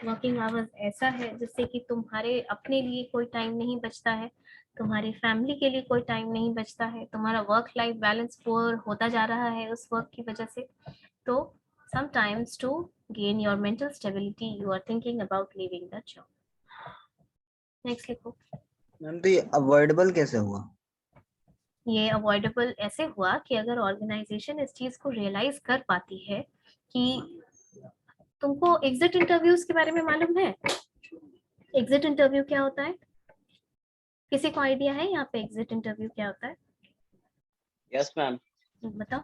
वर्किंग आवर्स ऐसा है जिससे कि तुम्हारे अपने लिए कोई टाइम नहीं बचता है, तुम्हारी फैमिली के लिए कोई टाइम नहीं बचता है, तुम्हारा वर्क लाइफ बैलेंस पुअर होता जा रहा है उस वर्क की वजह से, तो sometimes to gain your mental stability you are thinking about leaving the job. Next लिखो. मैम तो ये अवॉइडेबल कैसे हुआ? ये अवॉइडेबल ऐसे हुआ कि अगर ऑर्गेनाइजेशन इस चीज को रियलाइज कर पाती है कि तुमको एग्जिट इंटरव्यूज के बारे में मालूम है. एग्जिट इंटरव्यू क्या होता है, किसी को आइडिया है यहाँ पे एग्जिट इंटरव्यू क्या होता है? Yes ma'am. बताओ.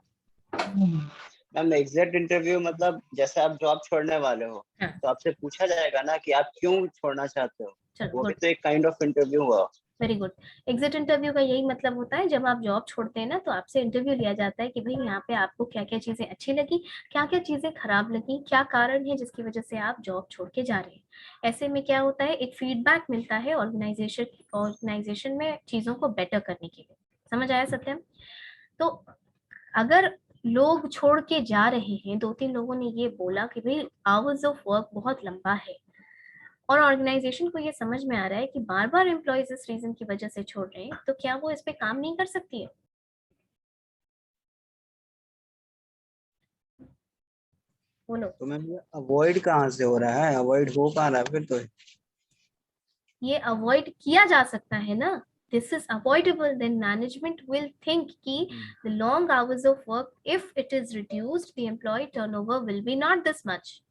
मैम एग्जिट इंटरव्यू मतलब जैसे आप जॉब छोड़ने वाले हो तो आपसे पूछा जाएगा ना कि आप क्यों छोड़ना चाहते हो. वो भी तो एक काइंड ऑफ इंटरव्यू हुआ. Very good. एग्जिट इंटरव्यू का यही मतलब होता है, जब आप जॉब छोड़ते हैं ना तो आपसे इंटरव्यू लिया जाता है कि भाई यहाँ पे आपको क्या क्या चीजें अच्छी लगी, क्या क्या चीजें खराब लगी, क्या कारण है जिसकी वजह से आप जॉब छोड़ के जा रहे हैं. ऐसे में क्या होता है, एक फीडबैक मिलता है ऑर्गेनाइजेशन में चीजों को बेटर करने के लिए. समझ आया सत्यम? तो अगर लोग छोड़ के जा रहे हैं, 2-3 लोगों ने ये बोला कि भाई आवर्स ऑफ वर्क बहुत लंबा है, और ऑर्गेनाइजेशन को ये समझ में आ रहा है कि बार बार एम्प्लॉयज इस रीजन की वजह से छोड़ रहे हैं, तो क्या वो इस पे काम नहीं कर सकती है? बोलो. तो मैम ये अवॉइड कहाँ से हो रहा है? अवॉइड हो कहाँ रहा है फिर? तो ये अवॉइड किया जा सकता है ना. This is avoidable. Then management will think कि the long hours of work, if it is reduced, the employee turnover will be not this much.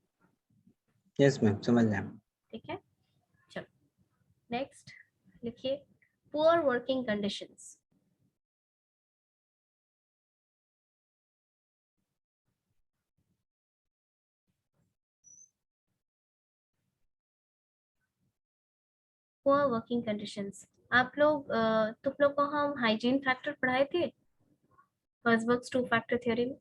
Yes ma'am, समझ गया. ठीक है, चलो नेक्स्ट लिखिए, poor working conditions. Poor working conditions, आप लोग तुम लोग को हम हाइजीन फैक्टर पढ़ाए थे हर्जबर्ग्स 2 फैक्टर थ्योरी में.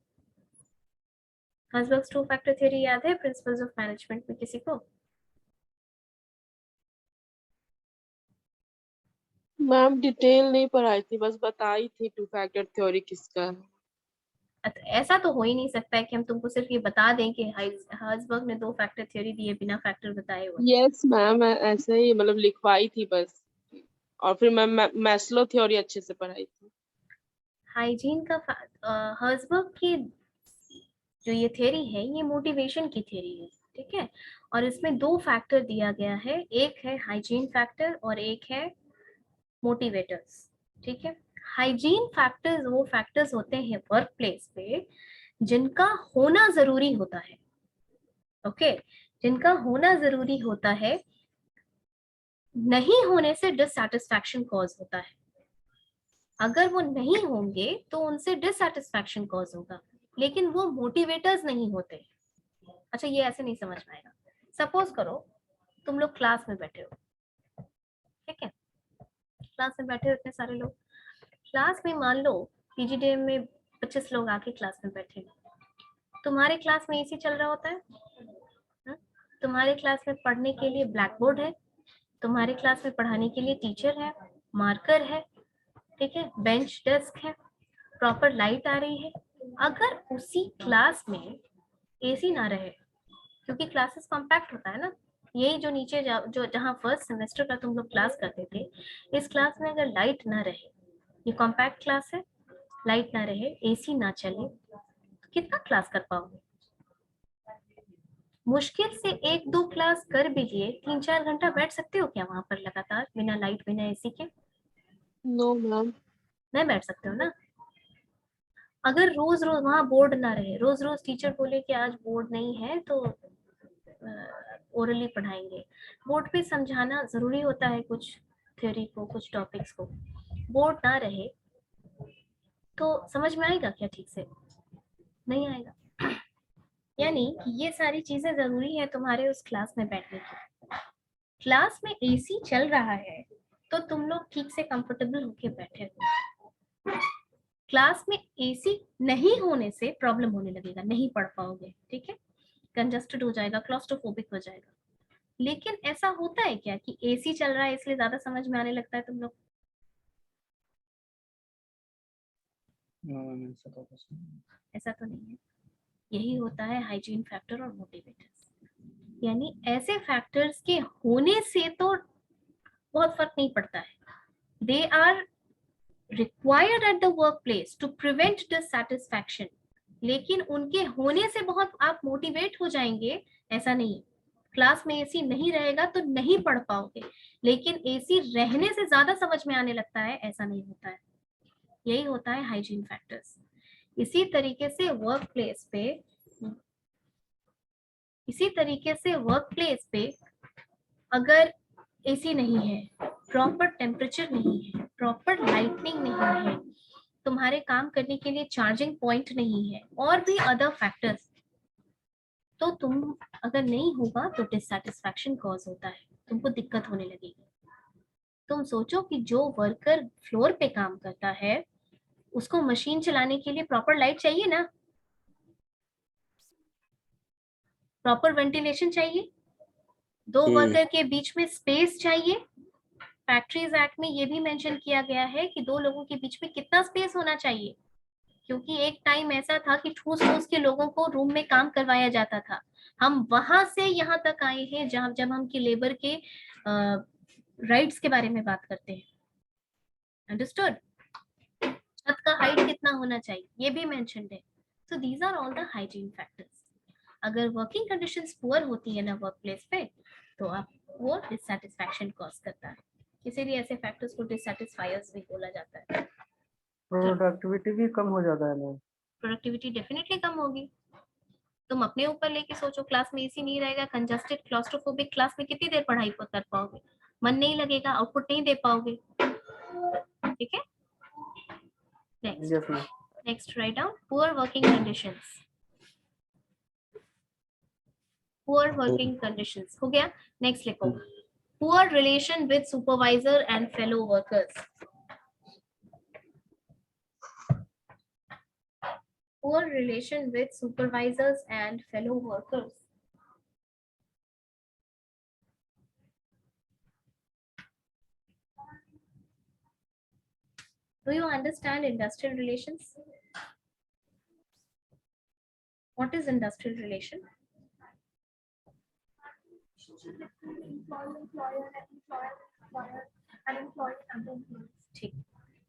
हर्जबर्ग्स 2 फैक्टर थ्योरी याद है प्रिंसिपल्स ऑफ मैनेजमेंट में किसी को? मैम डिटेल नहीं पढ़ाई थी, बस बताई थी 2 फैक्टर थ्योरी किसका है. ऐसा तो हो ही नहीं सकता है कि हम तुमको सिर्फ ये बता दें कि हर्जबर्ग ने 2 फैक्टर थ्योरी दिए बिना फैक्टर बताए हुए. यस मैम, ऐसे ही मतलब लिखवाई थी बस, और फिर मैम मैस्लो थ्योरी अच्छे से पढ़ाई थी. हाइजीन का हर्जबर्ग की जो ये थ्योरी है, ये मोटिवेशन की थ्योरी है. ठीक है, और इसमें 2 फैक्टर दिया गया है, एक है हाइजीन फैक्टर और एक है मोटिवेटर्स. ठीक है, हाइजीन फैक्टर्स वो फैक्टर्स होते हैं वर्क प्लेस पे जिनका होना जरूरी होता है, ओके, जिनका होना जरूरी होता है, नहीं होने से डिससैटिस्फैक्शन कॉज होता है। अगर वो नहीं होंगे तो उनसे डिससैटिस्फैक्शन कॉज होगा, लेकिन वो मोटिवेटर्स नहीं होते। अच्छा, ये ऐसे नहीं समझ में आएगा। सपोज करो तुम लोग क्लास में बैठे हो, ठीक है, क्लास में बैठे हो इतने सारे लोग, क्लास में मान लो पीजीडीएम में 25 लोग आके क्लास में बैठे, तुम्हारे क्लास में एसी चल रहा होता है, तुम्हारे क्लास में पढ़ने के लिए ब्लैक बोर्ड है, तुम्हारे क्लास में पढ़ाने के लिए टीचर है, मार्कर है, ठीक है, बेंच डेस्क है, प्रॉपर लाइट आ रही है। अगर उसी क्लास में एसी ना रहे, क्योंकि क्लासेस कॉम्पैक्ट होता है ना, यही जो नीचे जो जहाँ फर्स्ट सेमेस्टर का तुम लोग क्लास करते थे, इस क्लास में अगर लाइट ना रहे, ये कॉम्पैक्ट क्लास है, लाइट ना रहे, एसी ना चले, तो कितना क्लास कर पाओगे? मुश्किल से 1-2 क्लास कर भी लिए, 3-4 घंटा बैठ सकते हो क्या वहां पर लगातार बिना लाइट बिना एसी के? No ma'am. नहीं बैठ सकते हो ना। अगर रोज रोज वहां बोर्ड ना रहे, रोज रोज टीचर बोले कि आज बोर्ड नहीं है तो ओरली पढ़ाएंगे, बोर्ड पे समझाना जरूरी होता है, कुछ थ्योरी को, कुछ टॉपिक्स को, बोर्ड ना रहे तो समझ में आएगा क्या? ठीक से नहीं आएगा। यानी कि ये सारी चीजें जरूरी है तुम्हारे उस क्लास में बैठने की। क्लास में एसी चल रहा है तो तुम लोग ठीक से कंफर्टेबल होके बैठे हो। क्लास में एसी नहीं होने से प्रॉब्लम होने लगेगा, नहीं पढ़ पाओगे, ठीक है, कंजस्टेड हो जाएगा, क्लॉस्ट्रोफोबिक हो जाएगा। लेकिन ऐसा होता है क्या कि एसी चल रहा है इसलिए ज्यादा समझ में आने लगता है तुम लोग? ऐसा तो नहीं है। यही होता है हाइजीन फैक्टर और मोटिवेटर्स। यानी ऐसे फैक्टर्स के होने से तो बहुत फर्क नहीं पड़ता है, they are required at the workplace to prevent dissatisfaction, लेकिन उनके होने से बहुत आप मोटिवेट हो जाएंगे ऐसा नहीं। क्लास में एसी नहीं रहेगा तो नहीं पढ़ पाओगे, लेकिन एसी रहने से ज्यादा समझ में आने लगता है, ऐसा नहीं होता है। यही होता है हाइजीन फैक्टर्स। इसी तरीके से वर्क प्लेस पे अगर एसी नहीं है, प्रॉपर टेम्परेचर नहीं है, प्रॉपर लाइटनिंग नहीं है, तुम्हारे काम करने के लिए चार्जिंग पॉइंट नहीं है, और भी अदर फैक्टर्स, तो तुम अगर नहीं होगा तो डिससैटिस्फैक्शन कॉज होता है, तुमको दिक्कत होने लगेगी। तुम सोचो कि जो वर्कर फ्लोर पे काम करता है उसको मशीन चलाने के लिए प्रॉपर लाइट चाहिए ना, प्रॉपर वेंटिलेशन चाहिए, 2 वर्कर के बीच में स्पेस चाहिए। फैक्ट्रीज एक्ट में ये भी मेंशन किया गया है कि 2 लोगों के बीच में कितना स्पेस होना चाहिए, क्योंकि एक टाइम ऐसा था कि ठूस ठूस के लोगों को रूम में काम करवाया जाता था। हम वहां से यहाँ तक आए हैं जब हम की लेबर के राइट्स के बारे में बात करते हैं। अंडरस्टूड? छत का हाइट कितना होना चाहिए ये भी मेंशन्ड है। So these are all the hygiene factors. अगर वर्किंग कंडीशंस पुअर होती है ना वर्क प्लेस पे, तो आप वो डिससैटिस्फैक्शन कॉज करता है। इसीलिए ऐसे फैक्टर्स को डिससैटिस्फायर्स भी बोला जाता है। प्रोडक्टिविटी भी कम हो जाता है ना? प्रोडक्टिविटी डेफिनेटली कम होगी। तुम अपने ऊपर लेके सोचो, क्लास में एसी नहीं रहेगा, कंजस्टेड क्लॉस्ट्रोफोबिक क्लास में कितनी देर पढ़ाई कर पाओगे? मन नहीं लगेगा, आउटपुट नहीं दे पाओगे, ठीक है। Next write down poor working conditions. Poor working conditions हो गया। नेक्स्ट लिखो, poor relation with supervisor and fellow workers. Poor relation with supervisors and fellow workers. Do you understand industrial relations? What is industrial relation?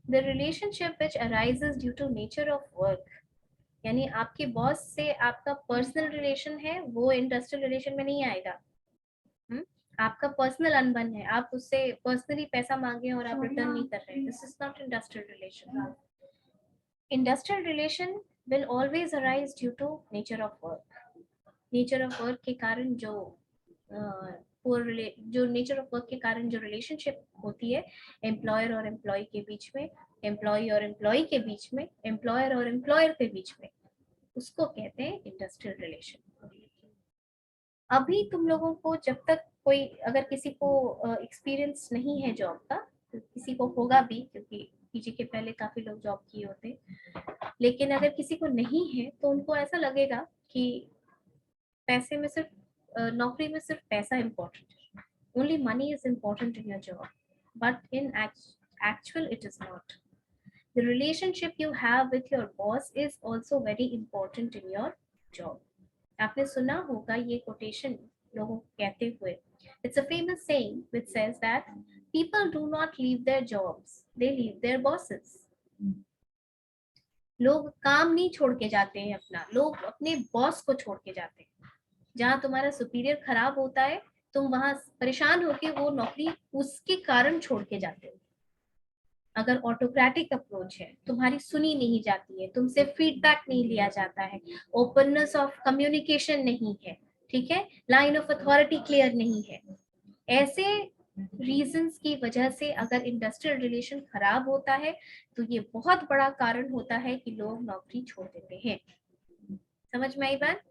The relationship which arises due to nature of work. यानी आपके बॉस से आपका पर्सनल रिलेशन है, वो इंडस्ट्रियल रिलेशन में नहीं आएगा। आपका पर्सनल अनबन है, आप उससे पर्सनली पैसा मांगे और आप रिटर्न नहीं कर रहे, this is not industrial relation. Industrial relation will always arise due to nature of work. Nature of work के कारण जो नेचर ऑफ वर्क के कारण जो रिलेशनशिप होती है एम्प्लॉयर और एम्प्लॉय के बीच में, एम्प्लॉय और एम्प्लॉय के बीच में, एम्प्लॉयर और एम्प्लॉयर के बीच में, उसको कहते हैं इंडस्ट्रियल रिलेशन. अभी तुम लोगों को जब तक कोई, अगर किसी को एक्सपीरियंस नहीं है जॉब का, तो किसी को होगा भी क्योंकि पीजी के पहले काफी लोग जॉब किए होते, लेकिन अगर किसी को नहीं है तो उनको ऐसा लगेगा कि पैसे में सिर्फ नौकरी में सिर्फ पैसा इम्पोर्टेंट है, only money is important in your job, but in actual it is not. The relationship you have with your boss is also very important in your job. आपने सुना होगा ये कोटेशन लोगों को कहते हुए. It's a famous saying which says that people do not leave their jobs, they leave their bosses. लोग काम नहीं छोड़ के जाते हैं अपना, लोग अपने बॉस को छोड़ के जाते हैं. जहाँ तुम्हारा सुपीरियर खराब होता है, तुम वहां परेशान होके वो नौकरी उसके कारण छोड़ के जाते हो. अगर ऑटोक्रेटिक अप्रोच है, तुम्हारी सुनी नहीं जाती है, तुमसे फीडबैक नहीं लिया जाता है, ओपननेस ऑफ कम्युनिकेशन नहीं है, ठीक है, लाइन ऑफ अथॉरिटी क्लियर नहीं है, ऐसे रीजंस की वजह से अगर इंडस्ट्रियल रिलेशन खराब होता है तो ये बहुत बड़ा कारण होता है कि लोग नौकरी छोड़ देते हैं. समझ में आई बात?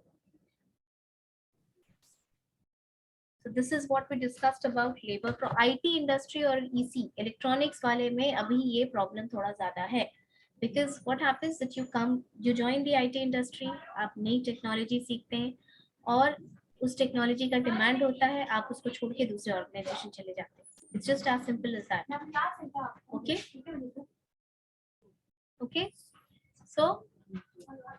So this is what we discussed about labor. तो IT इंडस्ट्री और EC इलेक्ट्रॉनिक्स वाले में अभी ये प्रॉब्लम थोड़ा ज्यादा है, because what happens that you join the IT industry, आप नई टेक्नोलॉजी सीखते हैं और उस टेक्नोलॉजी का डिमांड होता है, आप उसको छोड़ के दूसरे ऑर्गेनाइजेशन चले जाते हैं. It's just as simple as that. Okay. So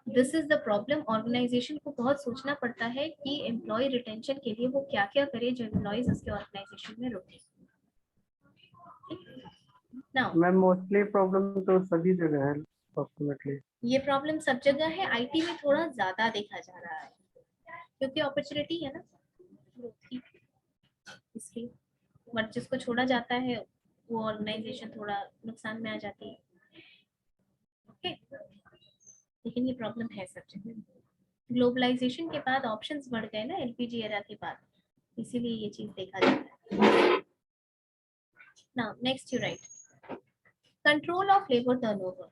this is the problem. Organization को बहुत सोचना पड़ता है कि एम्प्लॉय रिटेंशन के लिए वो क्या क्या करे जो एम्प्लॉयज उसके ऑर्गेनाइजेशन में रुके. नाउ मैम मोस्टली प्रॉब्लम तो सभी जगह है अप्रोक्सीमेटली. ये प्रॉब्लम सब जगह है, आईटी में थोड़ा ज्यादा देखा जा रहा है क्योंकि अपॉर्चुनिटी है ना ग्रोथ की, इसलिए. बट जिसको छोड़ा जाता है वो ऑर्गेनाइजेशन थोड़ा नुकसान में आ जाती है. ओके, लेकिन ये प्रॉब्लम है सब जगह. ग्लोबलाइजेशन के बाद ऑप्शंस बढ़ गए ना एलपीजी एरा के बाद, इसीलिए ये चीज देखा जाता है. Now next you right control of labour turnover.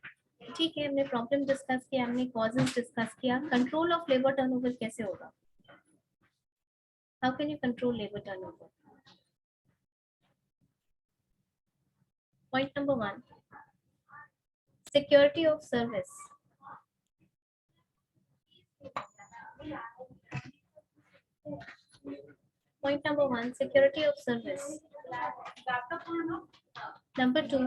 ठीक है, हमने प्रॉब्लम डिस्कस किया, हमने कॉजेस डिस्कस किया. कंट्रोल ऑफ लेबर टर्नओवर कैसे होगा? How can you control labour turnover? Point number 1, security of service. Point number 1, security of service. Number 2,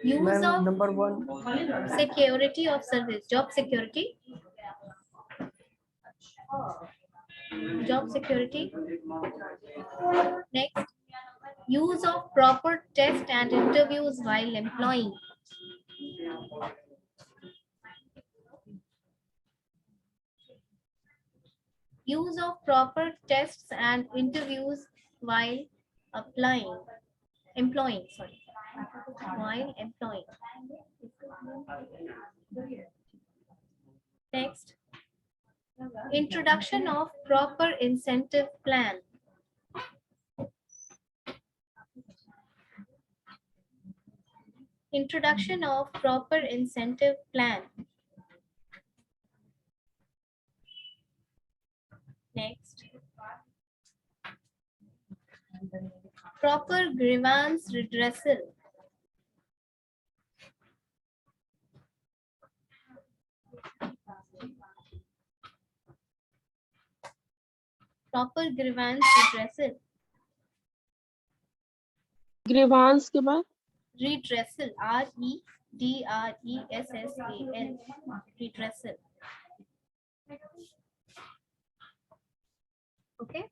use of number 1 security of service, job security. Job security. Next, use of proper test and interviews while employing. Use of proper tests and interviews while employing. Next, introduction of proper incentive plan. Introduction of proper incentive plan. Next, proper grievance redressal. Proper grievance redressal. Grievance के बाद Redressal, REDRESSAL. Redressal. Okay.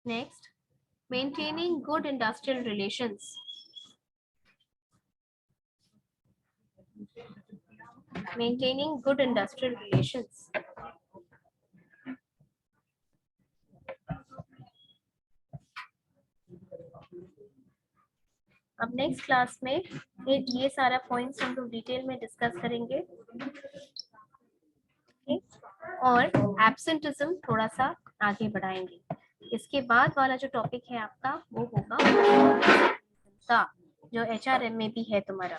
Next, maintaining good industrial relations. Maintaining good industrial relations. अब नेक्स्ट क्लास में फिर ये सारा पॉइंट्स हम लोग डिटेल में डिस्कस करेंगे। और एब्सेंटिज्म थोड़ा सा आगे बढ़ाएंगे। इसके बाद वाला जो टॉपिक है आपका वो होगा का, जो HRM में भी है तुम्हारा,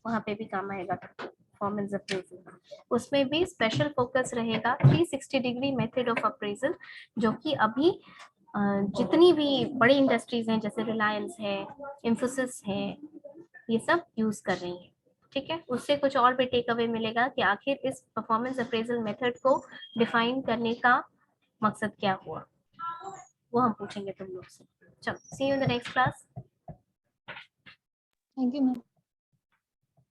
वहाँ पे भी काम आएगा परफॉर्मेंस अप्रेजल। उसमें भी स्पेशल फोकस रहेगा 360 डिग्री मेथड ऑफ अप्रेजल, जो कि अभी जितनी भी बड़ी इंडस्ट्रीज हैं जैसे रिलायंस है, इंफोसिस है, ये सब यूज कर रही हैं। ठीक है, उससे कुछ और भी टेक अवे मिलेगा कि आखिर इस परफॉर्मेंस अप्रेजल मेथड को डिफाइन करने का मकसद क्या हुआ, वो हम पूछेंगे तुम लोग से। चलो, see you in the next class. Thank you ma'am.